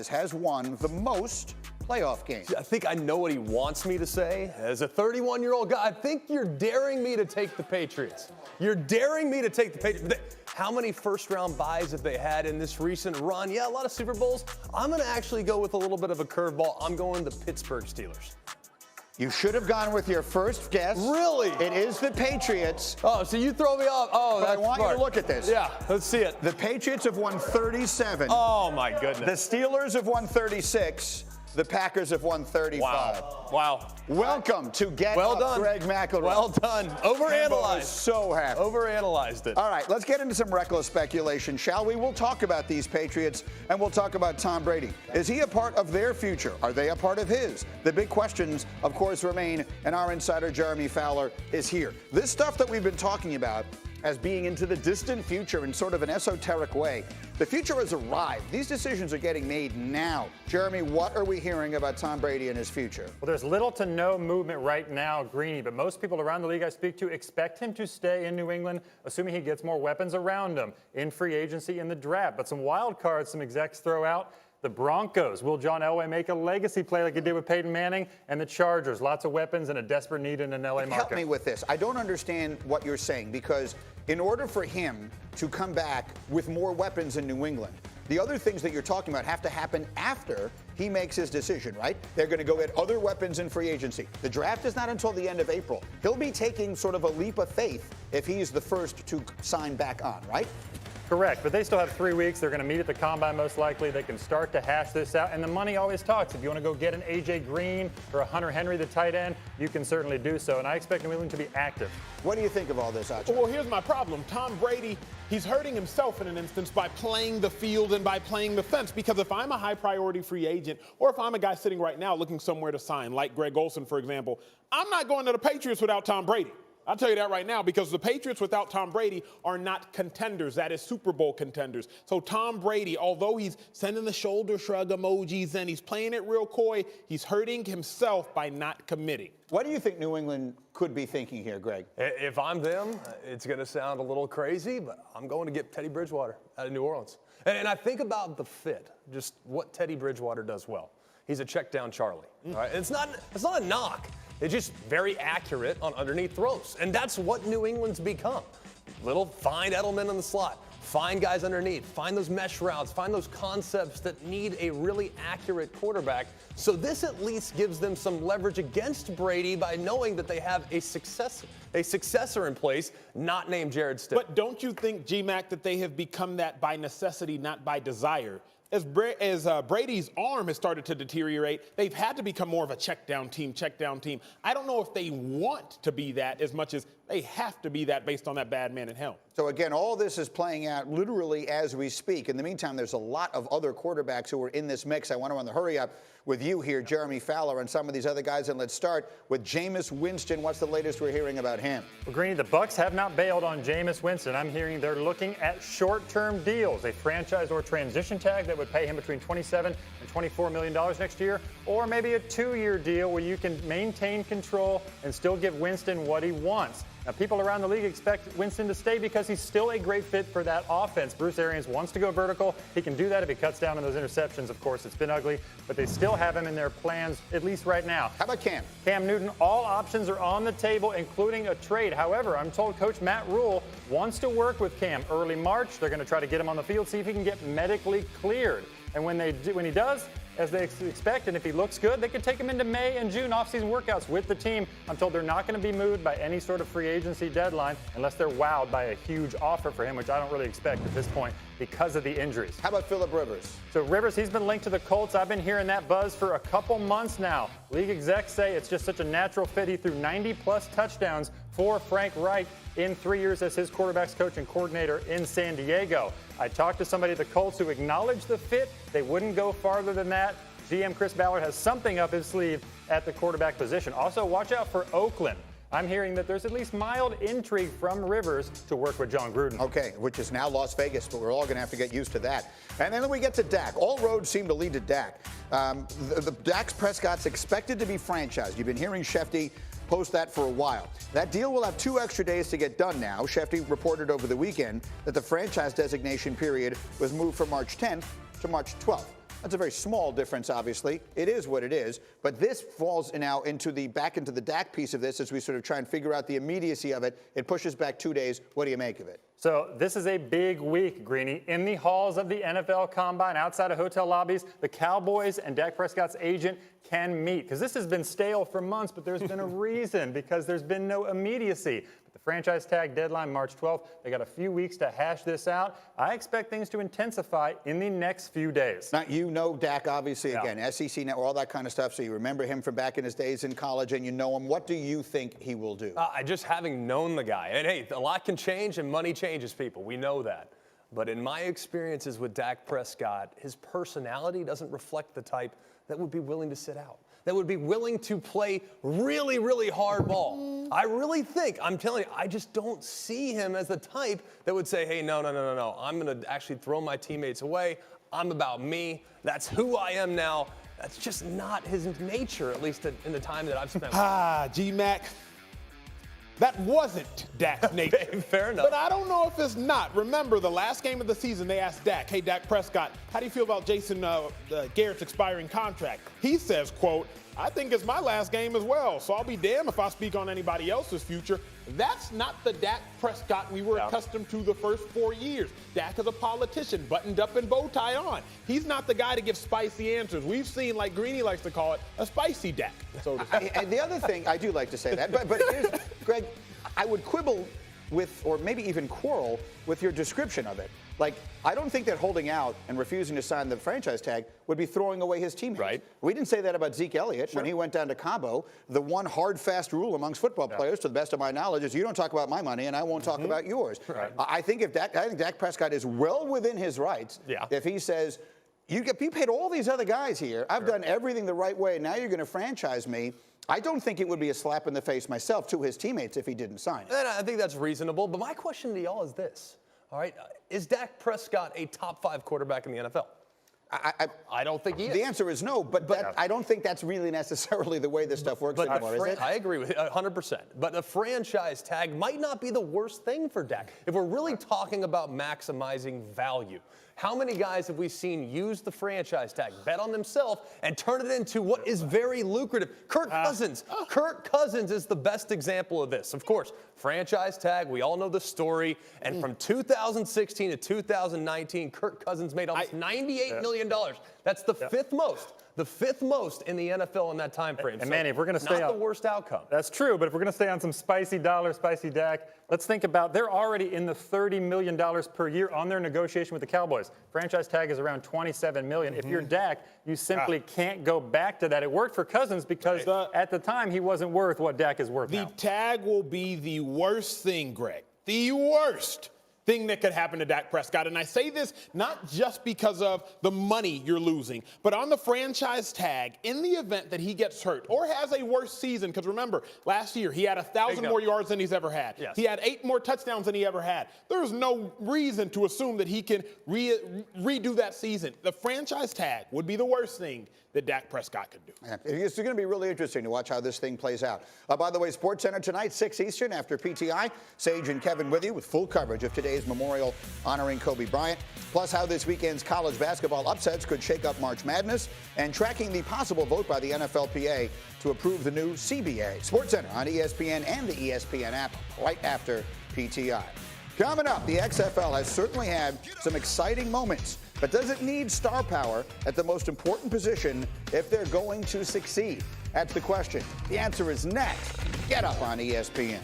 has won the most playoff games. I think I know what he wants me to say. As a 31-year-old guy, I think you're daring me to take the Patriots. You're daring me to take the Patriots. How many first-round buys have they had in this recent run? Yeah, a lot of Super Bowls. I'm going to actually go with a little bit of a curveball. I'm going the Pittsburgh Steelers. You should have gone with your first guess. Really? It is the Patriots. Oh, so you throw me off. Oh, but that's I want smart. you to look at this. Yeah, let's see it. The Patriots have won 37. Oh, my goodness. The Steelers have won 36. The Packers have won 35. Wow. Welcome to Get Well Up, done. Greg McElroy. Well done. Overanalyzed. So happy. Overanalyzed it. All right, let's get into some reckless speculation, shall we? We'll talk about these Patriots, and we'll talk about Tom Brady. Is he a part of their future? Are they a part of his? The big questions, of course, remain, and our insider, Jeremy Fowler, is here. This stuff that we've been talking about as being into the distant future in sort of an esoteric way. The future has arrived. These decisions are getting made now. Jeremy, what are we hearing about Tom Brady and his future? Well, there's little to no movement right now, Greeny, but most people around the league I speak to expect him to stay in New England, assuming he gets more weapons around him in free agency in the draft. But some wild cards some execs throw out. The Broncos. Will John Elway make a legacy play like he did with Peyton Manning? And the Chargers. Lots of weapons and a desperate need in an LA market. Help me with this. I don't understand what you're saying, because in order for him to come back with more weapons in New England, the other things that you're talking about have to happen after he makes his decision, right? They're going to go get other weapons in free agency. The draft is not until the end of April. He'll be taking sort of a leap of faith if he's the first to sign back on, right? Correct, but they still have 3 weeks. They're going to meet at the Combine most likely. They can start to hash this out, and the money always talks. If you want to go get an A.J. Green or a Hunter Henry, the tight end, you can certainly do so, and I expect New England to be active. What do you think of all this, Archie? Well, here's my problem. Tom Brady, he's hurting himself in an instance by playing the field and by playing the fence, because if I'm a high-priority free agent, or if I'm a guy sitting right now looking somewhere to sign, like Greg Olsen, for example, I'm not going to the Patriots without Tom Brady. I'll tell you that right now, because the Patriots without Tom Brady are not contenders. That is Super Bowl contenders. So Tom Brady, although he's sending the shoulder shrug emojis and he's playing it real coy, he's hurting himself by not committing. What do you think New England could be thinking here, Greg? If I'm them, it's going to sound a little crazy, but I'm going to get Teddy Bridgewater out of New Orleans. And I think about the fit, just what Teddy Bridgewater does well. He's a check down Charlie. All right? It's not a knock. It's just very accurate on underneath throws. And that's what New England's become. Little find Edelman in the slot. Find guys underneath. Find those mesh routes. Find those concepts that need a really accurate quarterback. So this at least gives them some leverage against Brady by knowing that they have a successor in place, not named Jared Stidham. But don't you think, G-Mac, that they have become that by necessity, not by desire? As Brady's arm has started to deteriorate, they've had to become more of a check-down team. I don't know if they want to be that as much as they have to be that based on that bad man at helm. So again, all this is playing out literally as we speak. In the meantime, there's a lot of other quarterbacks who are in this mix. I want to run the hurry up with you here, Jeremy Fowler, and some of these other guys. And let's start with Jameis Winston. What's the latest we're hearing about him? Well, Greeny, the Bucs have not bailed on Jameis Winston. I'm hearing they're looking at short-term deals, a franchise or transition tag that would pay him between $27 and $24 million next year, or maybe a 2-year deal where you can maintain control and still give Winston what he wants. Now, people around the league expect Winston to stay because he's still a great fit for that offense. Bruce Arians wants to go vertical. He can do that if he cuts down on those interceptions. Of course, it's been ugly, but they still have him in their plans, at least right now. How about Cam? Cam Newton, all options are on the table, including a trade. However, I'm told Coach Matt Rule wants to work with Cam early March. They're going to try to get him on the field, see if he can get medically cleared. And when he does, as they expect, and if he looks good, they could take him into May and June offseason workouts with the team. I'm told they're not going to be moved by any sort of free agency deadline unless they're wowed by a huge offer for him, which I don't really expect at this point because of the injuries. How about Phillip Rivers? So Rivers, he's been linked to the Colts. I've been hearing that buzz for a couple months now. League execs say it's just such a natural fit. He threw 90-plus touchdowns for Frank Reich in 3 years as his quarterback's coach and coordinator in San Diego. I talked to somebody at the Colts who acknowledged the fit. They wouldn't go farther than that. GM Chris Ballard has something up his sleeve at the quarterback position. Also, watch out for Oakland. I'm hearing that there's at least mild intrigue from Rivers to work with John Gruden. Okay, which is now Las Vegas, but we're all going to have to get used to that. And then we get to Dak. All roads seem to lead to Dak. Dak Prescott's expected to be franchised. You've been hearing Shefty post that for a while. That deal will have 2 extra days to get done now. Shefty reported over the weekend that the franchise designation period was moved from March 10th to March 12th. That's a very small difference, obviously. It is what it is. But this falls now back into the Dak piece of this as we sort of try and figure out the immediacy of it. It pushes back 2 days. What do you make of it? So this is a big week, Greeny. In the halls of the NFL Combine, outside of hotel lobbies, the Cowboys and Dak Prescott's agent can meet. Because this has been stale for months, but there's been a reason, because there's been no immediacy. But the franchise tag deadline, March 12th, they got a few weeks to hash this out. I expect things to intensify in the next few days. Now, you know Dak, obviously, again, SEC Network, all that kind of stuff, so you remember him from back in his days in college, and you know him. What do you think he will do? Just having known the guy, and hey, a lot can change, and money changes people. We know that. But in my experiences with Dak Prescott, his personality doesn't reflect the type that would be willing to sit out, that would be willing to play really, really hard ball. I really think, I'm telling you, I just don't see him as the type that would say, hey, no. I'm going to actually throw my teammates away. I'm about me. That's who I am now. That's just not his nature, at least in the time that I've spent with him. G-Mac. That wasn't Dak's nature. Fair enough. But I don't know if it's not. Remember, the last game of the season, they asked Dak, hey, Dak Prescott, how do you feel about Jason Garrett's expiring contract? He says, quote, I think it's my last game as well, so I'll be damned if I speak on anybody else's future. That's not the Dak Prescott we were accustomed to the first 4 years. Dak is a politician, buttoned up and bow tie on. He's not the guy to give spicy answers. We've seen, like Greeny likes to call it, a spicy Dak. So And the other thing, I do like to say that, but here's, Greg, I would quibble with, or maybe even quarrel with your description of it. Like, I don't think that holding out and refusing to sign the franchise tag would be throwing away his teammates. Right. We didn't say that about Zeke Elliott when he went down to Cabo. The one hard, fast rule amongst football players, to the best of my knowledge, is you don't talk about my money and I won't talk about yours. Right. I think Dak Prescott is well within his rights if he says, you paid all these other guys here. I've done everything the right way. Now you're going to franchise me. I don't think it would be a slap in the face myself to his teammates if he didn't sign it. And I think that's reasonable. But my question to y'all is this. All right, is Dak Prescott a top 5 quarterback in the NFL? I don't think he is. The answer is no, but I don't think that's really necessarily the way this stuff works anymore, is it? I agree with you 100%. But a franchise tag might not be the worst thing for Dak. If we're really talking about maximizing value, how many guys have we seen use the franchise tag, bet on themselves, and turn it into what is very lucrative? Kirk Cousins. Kirk Cousins is the best example of this. Of course, franchise tag, we all know the story. And from 2016 to 2019, Kirk Cousins made almost $98 million. That's the fifth most. The fifth most in the NFL in that time frame. And Manny, if we're going to stay not the worst outcome. That's true, but if we're going to stay on some spicy Dak, let's think about they're already in the $30 million per year on their negotiation with the Cowboys. Franchise tag is around $27 million. If you're Dak, you simply can't go back to that. It worked for Cousins because at the time he wasn't worth what Dak is worth now. The tag will be the worst thing, Greg. The worst thing that could happen to Dak Prescott. And I say this not just because of the money you're losing, but on the franchise tag, in the event that he gets hurt or has a worse season, because remember, last year he had 1,000 more yards than he's ever had. Yes. He had 8 more touchdowns than he ever had. There's no reason to assume that he can redo that season. The franchise tag would be the worst thing that Dak Prescott could do. Yeah, it's going to be really interesting to watch how this thing plays out. By the way, SportsCenter tonight, 6 Eastern after PTI. Sage and Kevin with you with full coverage of today's memorial honoring Kobe Bryant, plus how this weekend's college basketball upsets could shake up March Madness, and tracking the possible vote by the NFLPA to approve the new CBA. SportsCenter on ESPN and the ESPN app right after PTI. Coming up, the XFL has certainly had some exciting moments, but does it need star power at the most important position if they're going to succeed? That's the question. The answer is next. Get up on ESPN.